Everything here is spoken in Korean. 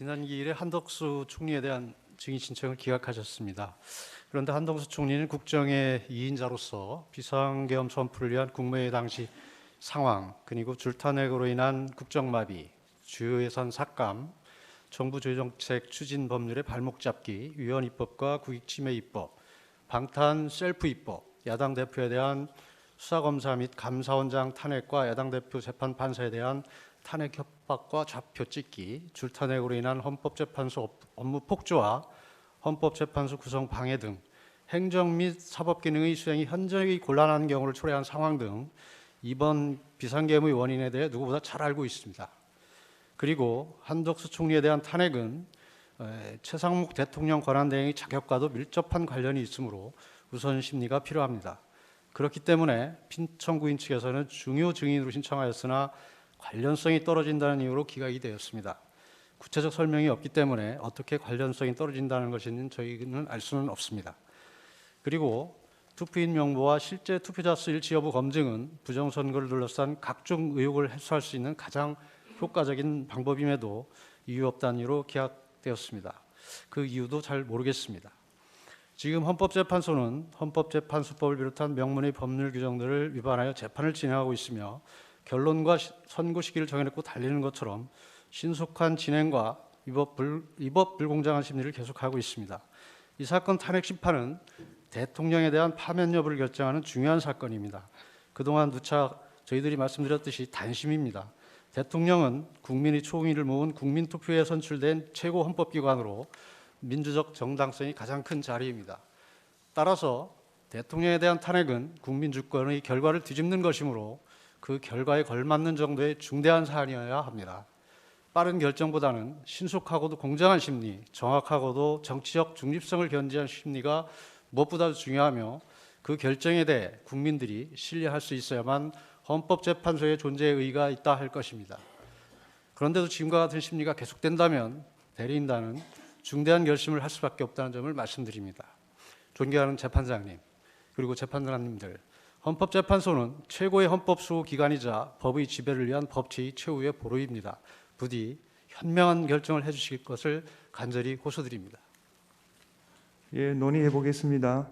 지난 기일에 한덕수 총리에 대한 증인 신청을 기각하셨습니다. 그런데 한덕수 총리는 국정의 2인자로서 비상계엄 선포를 위한 국무회의 당시 상황, 그리고 줄탄핵으로 인한 국정마비, 주요 예산 삭감, 정부 조정책 추진 법률의 발목 잡기, 위헌 입법과 국익침해 입법, 방탄 셀프 입법, 야당 대표에 대한 수사검사 및 감사원장 탄핵과 야당 대표 재판 판사에 대한 탄핵 협박과 좌표 찍기, 줄탄핵으로 인한 헌법재판소 업무 폭주와 헌법재판소 구성 방해 등 행정 및 사법 기능의 수행이 현저히 곤란한 경우를 초래한 상황 등 이번 비상계엄의 원인에 대해 누구보다 잘 알고 있습니다. 그리고 한덕수 총리에 대한 탄핵은 최상목 대통령 권한대행의 자격과도 밀접한 관련이 있으므로 우선 심리가 필요합니다. 그렇기 때문에 피청구인 측에서는 중요 증인으로 신청하였으나 관련성이 떨어진다는 이유로 기각이 되었습니다. 구체적 설명이 없기 때문에 어떻게 관련성이 떨어진다는 것인지 저희는 알 수는 없습니다. 그리고 투표인 명부와 실제 투표자 수 일치 여부 검증은 부정선거를 둘러싼 각종 의혹을 해소할 수 있는 가장 효과적인 방법임에도 이유 없다는 이유로 기각되었습니다. 그 이유도 잘 모르겠습니다. 지금 헌법재판소는 헌법재판소법을 비롯한 명문의 법률 규정들을 위반하여 재판을 진행하고 있으며 결론과 선고 시기를 정해놓고 달리는 것처럼 신속한 진행과 위법 불공정한 심리를 계속하고 있습니다. 이 사건 탄핵 심판은 대통령에 대한 파면 여부를 결정하는 중요한 사건입니다. 그동안 누차 저희들이 말씀드렸듯이 단심입니다. 대통령은 국민의 총의를 모은 국민투표에 선출된 최고 헌법기관으로 민주적 정당성이 가장 큰 자리입니다. 따라서 대통령에 대한 탄핵은 국민주권의 결과를 뒤집는 것이므로 그 결과에 걸맞는 정도의 중대한 사안이어야 합니다. 빠른 결정보다는 신속하고도 공정한 심리, 정확하고도 정치적 중립성을 견지한 심리가 무엇보다도 중요하며 그 결정에 대해 국민들이 신뢰할 수 있어야만 헌법재판소의 존재의 의의가 있다 할 것입니다. 그런데도 지금과 같은 심리가 계속된다면 대리인단은 중대한 결심을 할 수밖에 없다는 점을 말씀드립니다. 존경하는 재판장님, 그리고 재판관님들, 헌법재판소는 최고의 헌법수호기관이자 법의 지배를 위한 법치의 최후의 보루입니다. 부디 현명한 결정을 해주실 것을 간절히 호소드립니다. 예, 논의해 보겠습니다.